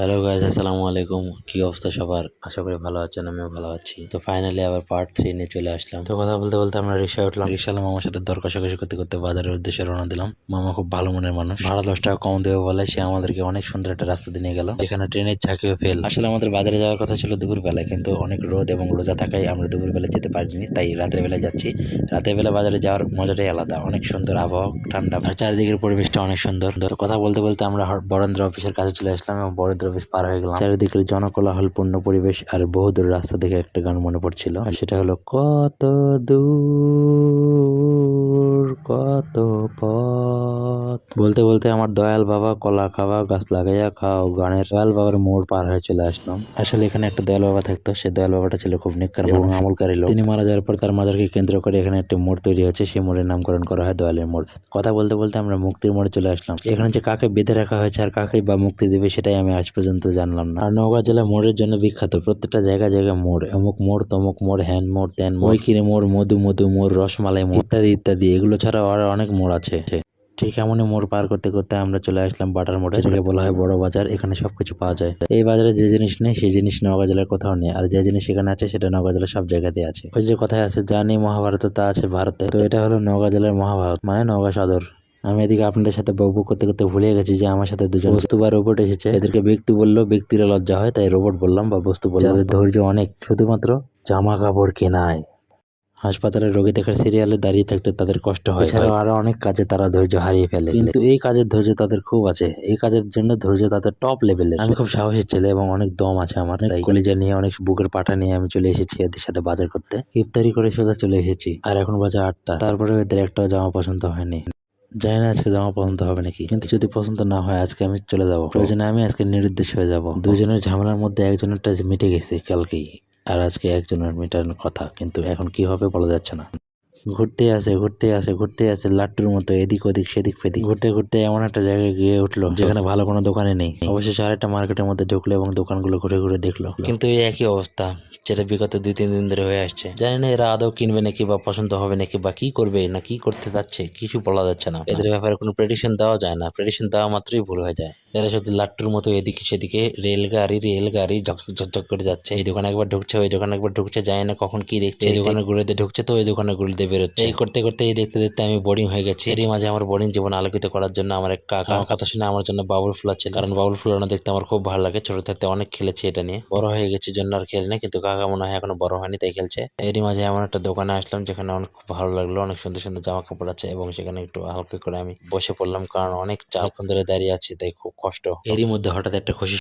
Hello guys, আসসালামু আলাইকুম। কি অবস্থা সবার? আশা করি ভালো আছেন, আমিও ভালো আছি। তো ফাইনালি আবার পার্ট 3 নিয়ে চলে আসলাম। তো কথা বলতে বলতে আমরা রিক্সায় উঠলাম। রিক্সাওয়ালা মামার সাথে দর কষাকষি করতে করতে বাজারের উদ্দেশ্যে রওনা দিলাম। মামা খুব ভালো মনের মানুষ, ভাড়া 10 টাকা কম দেবে বলে সে আমাদেরকে অনেক সুন্দর একটা রাস্তা দিয়ে নিয়ে গেল, যেখানে ট্রেনের চাকাও ফেল। আসলে আমাদের বাজারে যাওয়ার কথা ছিল দুপুর বেলায়, কিন্তু অনেক রোদ এবং রোজা থাকায় আমরা দুপুর বেলায় যেতে পারিনি, তাই রাতের বেলায় যাচ্ছি। রাতের বেলা বাজারে যাওয়ার মজাটাই আলাদা, অনেক সুন্দর আবহাওয়া, ঠান্ডা আর চারিদিকের পরিবেশটা অনেক সুন্দর। তো কথা বলতে বলতে আমরা বরেন্দ্র অফিসের কাছে চলে আসলাম এবং বরেন্দ্র অফিস পার হয়ে গেলাম। চারিদিকের জনকোলাহলপূর্ণ পরিবেশ আর বহুদূর রাস্তা দেখে একটা গান মনে পড়ছিল, আর সেটা হলো কত দূর কত পথ। বলতে বলতে আমার দয়াল বাবা কলা খাওয়া গাছ লাগাইয়া খাও গানের দয়াল বাবার মোড় পার হয়ে চলে আসলাম। আসলে এখানে একটা দয়াল বাবা থাকতো, সে দয়াল বাবাটা ছিল খুব নেককার এবং আমলকারী লোক। তিনি মারা যাওয়ার পর তার মাজারকে কেন্দ্র করে এখানে একটা মোড় তৈরি হয়েছে, সেই মোড়ের নামকরণ করা হয় দয়ালের মোড়। কথা বলতে বলতে আমরা মুক্তির মোড়ে চলে আসলাম। এখানে যে কাকে বেঁধে রাখা হয়েছে আর কাকে বা মুক্তি দেবে সেটাই আমি আজ পর্যন্ত জানলাম না। আর নওগাঁ জেলা মোড়ের জন্য বিখ্যাত, প্রত্যেকটা জায়গায় জায়গায় মোড়, অমুক মোড় তমুক মোড়, হ্যান মোড় ত্যান মোড়, ওইকিরি মোড়, মধু মধু মোড়, রসমালাই মোড়, ইত্যাদি ইত্যাদি। এগুলো ছাড়াও আরো অনেক মোড় আছে। ঠিক এমনই মোড় পার করতে করতে আমরা চলে আসলাম বাটার মোড়ে, যেটাকে বলা হয় বড় বাজার। এখানে সবকিছু পাওয়া যায়। এই বাজারে যে জিনিস নেই সেই জিনিস নওগাঁ জেলার কোথাও নেই, আর যে জিনিস এখানে আছে সেটা নওগাঁ জেলার সব জায়গাতে আছে। ওই যে কথায় আছে, যা নেই মহাভারতে তা আছে ভারতে, তো এটা হলো নওগাঁ জেলার মহাভারত, মানে নওগাঁ সদর। আমি এদিকে আপনাদের সাথে বকবক করতে করতে ভুলে গেছি যে আমার সাথে দুজন বস্তু বা রোবট এসেছে। এদেরকে ব্যক্তি বললেও ব্যক্তিরা লজ্জা হয়, তাই রোবট বললাম বা বস্তু বললাম। যাদের ধৈর্য অনেক, শুধুমাত্র জামা কাপড় কেনায়, হাসপাতালে রোগী দেখার সিরিয়ালে দাঁড়িয়ে থাকতে তাদের কষ্ট হয়, এছাড়াও আরো অনেক কাজে তারা ধৈর্য হারিয়ে ফেলে। কিন্তু এই কাজের ধৈর্য তাদের খুব আছে, এই কাজের জন্য ধৈর্য তাদের টপ লেভেলের। আমি খুব সাহসী ছেলে এবং অনেক দম আছে আমার, তাই কলিজা নিয়ে অনেক বুকের পাটা নিয়ে আমি চলে এসেছি এদের সাথে বাজার করতে। ইফতারি করে সোজা চলে এসেছি, আর এখন বাজে 8টা। তারপরে এদের একটাও জামা পছন্দ হয়নি। জানি না আজকে জামা পছন্দ হবে নাকি, কিন্তু যদি পছন্দ না হয় আজকে আমি চলে যাবো। প্রয়োজনে আমি আজকে নিরুদ্দেশ হয়ে যাব। দুজনের ঝামেলার মধ্যে একজনেরটা মিটে গেছে কালকেই, আর আজকে একজনের মেটানোর কথা, কিন্তু এখন কি হবে বলা যাচ্ছে না। ঘুরতে আসে লাট্টুর মতো এদিক ওদিক সেদিক ফেদিক। ঘুরতে ঘুরতে এমন একটা জায়গায় গিয়ে উঠলো যেখানে ভালো কোনো দোকানে নেই। অবশেষে আরেকটা মার্কেটের মধ্যে ঢুকলো এবং দোকানগুলো ঘুরে ঘুরে দেখলো, কিন্তু এই একই অবস্থা, যেটা বিগত 2-3 দিন ধরে হয়ে আসছে। জানি না এরা আদৌ কিনবে নাকি বা পছন্দ হবে নাকি বা কি করবে না কি করতে যাচ্ছে, কিছু বলা যাচ্ছে না। এদের ব্যাপারে কোনো প্রেডিকশন দেওয়া যায় না, প্রেডিকশন দেওয়া মাত্রই ভুল হয়ে যায়। এরা শুধু লাট্টুর মতো এদিকে সেদিকে রেলগাড়ি ঝকঝক করে যাচ্ছে। এই দোকানে একবার ঢুকছে, ওই দোকানে একবার ঢুকছে, জানি না কখন কি দেখছে। এই দোকানে গুলিতে ঢুকছে তো ওই দোকানে গুলিতে বেরোচ্ছে। এই করতে করতে এই দেখতে দেখতে আমি বোরিং হয়ে গেছি। এরই মাঝে আমার বোরিং জীবন আলোকিত করার জন্য আমার এক কাকা আমার কথা শুনে আমার জন্য বাবুল ফুলাচ্ছে, কারণ বাবুল ফুলানো দেখতে আমার খুব ভালো লাগে। ছোট থাকতে অনেক খেলেছি এটা নিয়ে, বড় হয়ে গেছি জন্য আর খেলি না, কিন্তু কাকা মনে হয় এখনো বড় হয়নি তাই খেলছে। এরই মাঝে এমন একটা দোকানে আসলাম যেখানে অনেক ভালো লাগলো, অনেক সুন্দর সুন্দর জামা কাপড় আছে এবং সেখানে একটু হালকা করে আমি বসে পড়লাম, কারণ অনেক চাপক্ষণ ধরে দাঁড়িয়ে আছি তাই খুব কষ্ট। এরই মধ্যে হঠাৎ একটা খুশি